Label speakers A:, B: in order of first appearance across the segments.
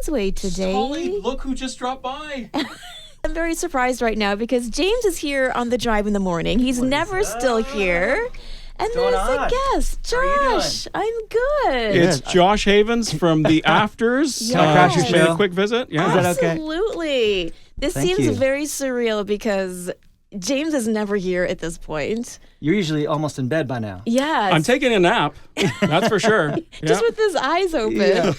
A: Queensway today.
B: Hollie, look who just dropped by.
A: I'm very surprised right now because James is here on the drive in the morning. He's never still here. And there's a guest, Josh. I'm good.
C: It's Josh Havens from the Afters.
A: Can I crash your
C: just made
A: show?
C: a quick visit. Yeah.
A: Is that okay? Absolutely. This
D: Thank
A: seems
D: you.
A: very surreal because James is never here at this point.
D: You're usually almost in bed by now.
A: Yeah.
C: I'm taking a nap. That's for sure.
A: Just
C: Yeah.
A: with his eyes open.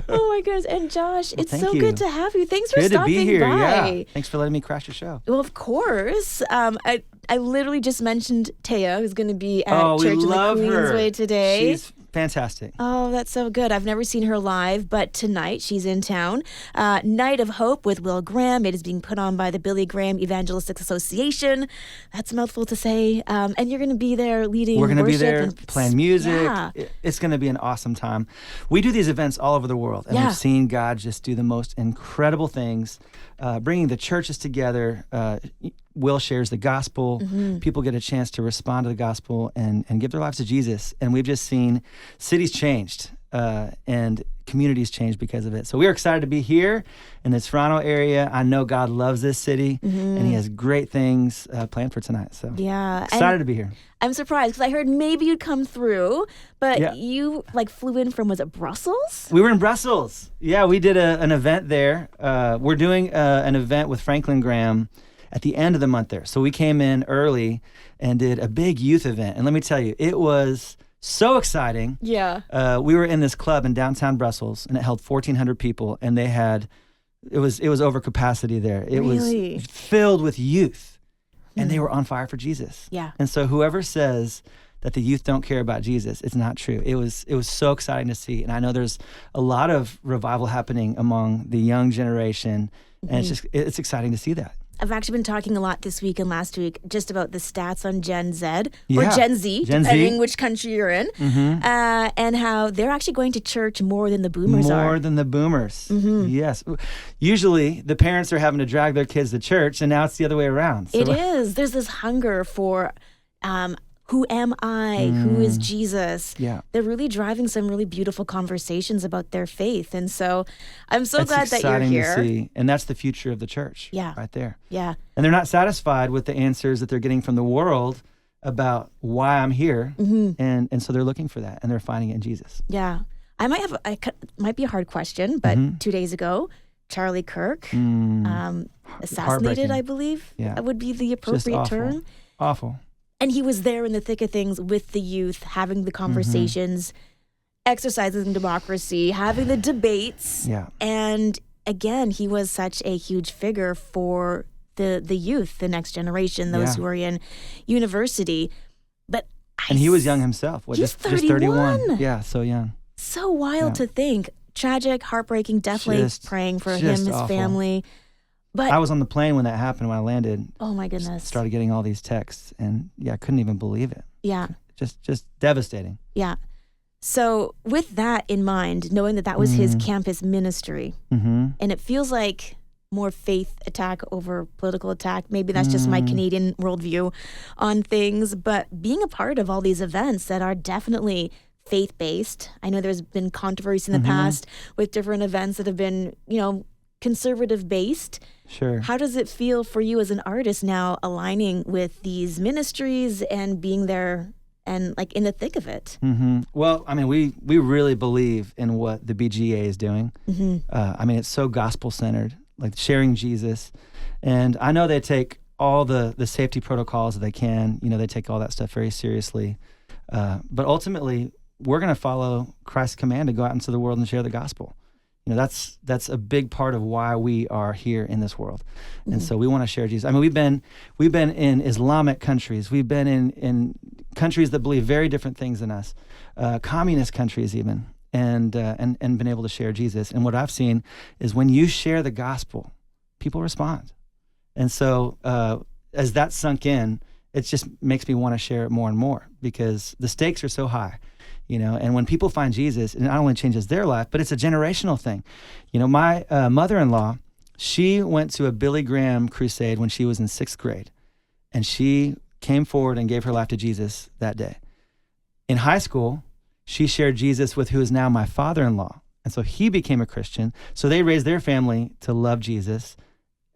A: Oh my goodness. And Josh, it's
D: thank
A: so
D: you.
A: good to have you. Thanks for
D: Good to
A: stopping
D: be here.
A: by.
D: Yeah. Thanks for letting me crash your show.
A: Well, of course. I literally just mentioned Taya, who's going to be at
D: Oh, we
A: church in the
D: love her.
A: Queensway today.
D: She's fantastic.
A: Oh, that's so good. I've never seen her live, but tonight she's in town. Night of Hope with Will Graham. It is being put on by the Billy Graham Evangelistic Association. That's a mouthful to say. And you're going to be there leading
D: We're going to be
A: worship
D: there
A: and
D: playing music.
A: Yeah.
D: It's going to be an awesome time. We do these events all over the world, and
A: Yeah.
D: we've seen God just do the most incredible things, bringing the churches together. Will shares the gospel.
A: Mm-hmm.
D: People get a chance to respond to the gospel and give their lives to Jesus. And we've just seen cities changed and communities changed because of it. So we're excited to be here in this Toronto area. I know God loves this city, and He has great things planned for tonight. So
A: Yeah.
D: excited
A: And
D: to be here.
A: I'm surprised because I heard maybe you'd come through, but
D: Yeah.
A: you flew in from, was it Brussels?
D: We were in Brussels. Yeah, we did an event there. We're doing an event with Franklin Graham at the end of the month there. So we came in early and did a big youth event. And let me tell you, it was so exciting.
A: Yeah.
D: We were in this club in downtown Brussels, and it held 1,400 people, and they had, it was over capacity there. It
A: Really?
D: was filled with youth, and they were on fire for Jesus.
A: Yeah.
D: And so whoever says that the youth don't care about Jesus, it's not true. It was so exciting to see. And I know there's a lot of revival happening among the young generation, and it's exciting to see that.
A: I've actually been talking a lot this week and last week just about the stats on Gen Z or
D: Yeah.
A: Gen Z,
D: Gen Z.
A: depending which country you're in, and how they're actually going to church more than the boomers are.
D: More than the boomers. Yes. Usually the parents are having to drag their kids to church, and now it's the other way around. So
A: It is. There's this hunger for who am I? Who is Jesus?
D: Yeah.
A: They're really driving some really beautiful conversations about their faith. And so I'm so
D: It's
A: glad that you're
D: exciting
A: here.
D: to see. And that's the future of the church.
A: Yeah.
D: Right there.
A: Yeah.
D: And they're not satisfied with the answers that they're getting from the world about why I'm here. And so they're looking for that, and they're finding it in Jesus.
A: Yeah. Might be a hard question, but 2 days ago, Charlie Kirk, assassinated,
D: Heartbreaking.
A: I believe,
D: Yeah.
A: would be the
D: Just
A: appropriate
D: awful.
A: term.
D: Awful.
A: And he was there in the thick of things with the youth, having the conversations, exercising democracy, having the debates.
D: Yeah.
A: And again, he was such a huge figure for the youth, the next generation, those
D: Yeah.
A: who are in university. But
D: And he was young himself. What,
A: He's
D: just 31.
A: 31.
D: Yeah, so young.
A: So wild to think. Tragic, heartbreaking, definitely
D: Just-
A: praying for him,
D: just
A: his
D: awful.
A: family. But
D: I was on the plane when that happened, when I landed.
A: oh my goodness.
D: Started getting all these texts, and I couldn't even believe it.
A: Yeah.
D: Just devastating.
A: Yeah. So with that in mind, knowing that was his campus ministry, and it feels like more faith attack over political attack. Maybe that's just my Canadian worldview on things, but being a part of all these events that are definitely faith-based. I know there's been controversy in the past with different events that have been, conservative-based.
D: Sure.
A: How does it feel for you as an artist now aligning with these ministries and being there and in the thick of it?
D: Well, I mean, we really believe in what the BGA is doing. I mean, it's so gospel-centered, like sharing Jesus. And I know they take all the safety protocols that they can. They take all that stuff very seriously. But ultimately, we're going to follow Christ's command to go out into the world and share the gospel. That's a big part of why we are here in this world. And so we want to share Jesus. I mean, we've been in Islamic countries. We've been in countries that believe very different things than us, communist countries even, and been able to share Jesus. And what I've seen is when you share the gospel, people respond. And so as that sunk in, it just makes me want to share it more and more because the stakes are so high. And when people find Jesus, it not only changes their life, but it's a generational thing. My mother-in-law, she went to a Billy Graham crusade when she was in 6th grade, and she came forward and gave her life to Jesus that day. In high school, she shared Jesus with who is now my father-in-law, And so he became a Christian. So they raised their family to love Jesus.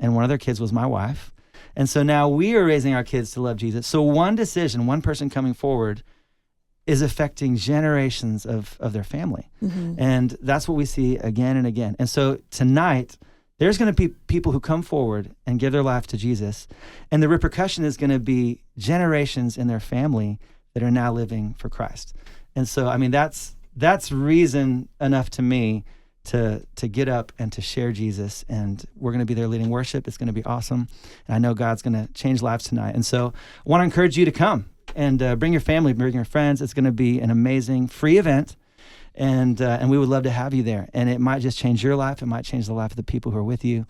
D: And one of their kids was my wife. And so now we are raising our kids to love Jesus. So one decision, one person coming forward is affecting generations of their family. And that's what we see again and again. And so tonight, there's going to be people who come forward and give their life to Jesus. And the repercussion is going to be generations in their family that are now living for Christ. And so, I mean, that's reason enough to me to get up and to share Jesus. And we're going to be there leading worship. It's going to be awesome. And I know God's going to change lives tonight. And so I want to encourage you to come and bring your family, bring your friends. It's going to be an amazing free event. And we would love to have you there. And it might just change your life. It might change the life of the people who are with you.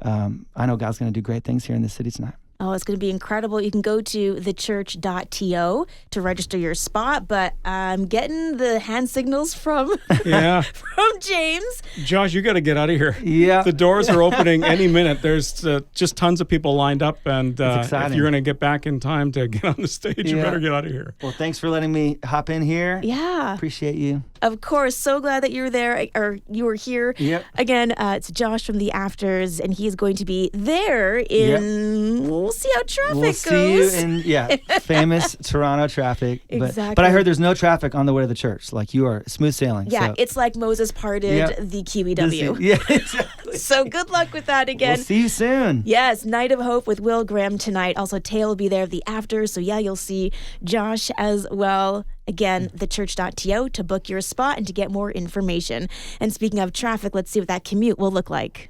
D: I know God's going to do great things here in this city tonight.
A: Oh, it's going to be incredible. You can go to thechurch.to to register your spot, but I'm getting the hand signals from from James.
C: Josh, you got to get out of here.
D: Yeah.
C: The doors are opening any minute. There's just tons of people lined up, and if you're going to get back in time to get on the stage, you better get out of here.
D: Well, thanks for letting me hop in here.
A: Yeah.
D: Appreciate you.
A: Of course. So glad that you're there, or you were here.
D: Yep.
A: Again, it's Josh from The Afters, and he's going to be there in, we'll see how traffic goes.
D: We'll see you in, famous Toronto traffic.
A: Exactly.
D: But I heard there's no traffic on the way to the church. Like, you are smooth sailing.
A: Yeah,
D: so.
A: it's like Moses parted the QEW.
D: Yeah, exactly.
A: So good luck with that again.
D: We'll see you soon.
A: Yes, Night of Hope with Will Graham tonight. Also, Taylor will be there at the after. So yeah, you'll see Josh as well. Again, thechurch.to to book your spot and to get more information. And speaking of traffic, let's see what that commute will look like.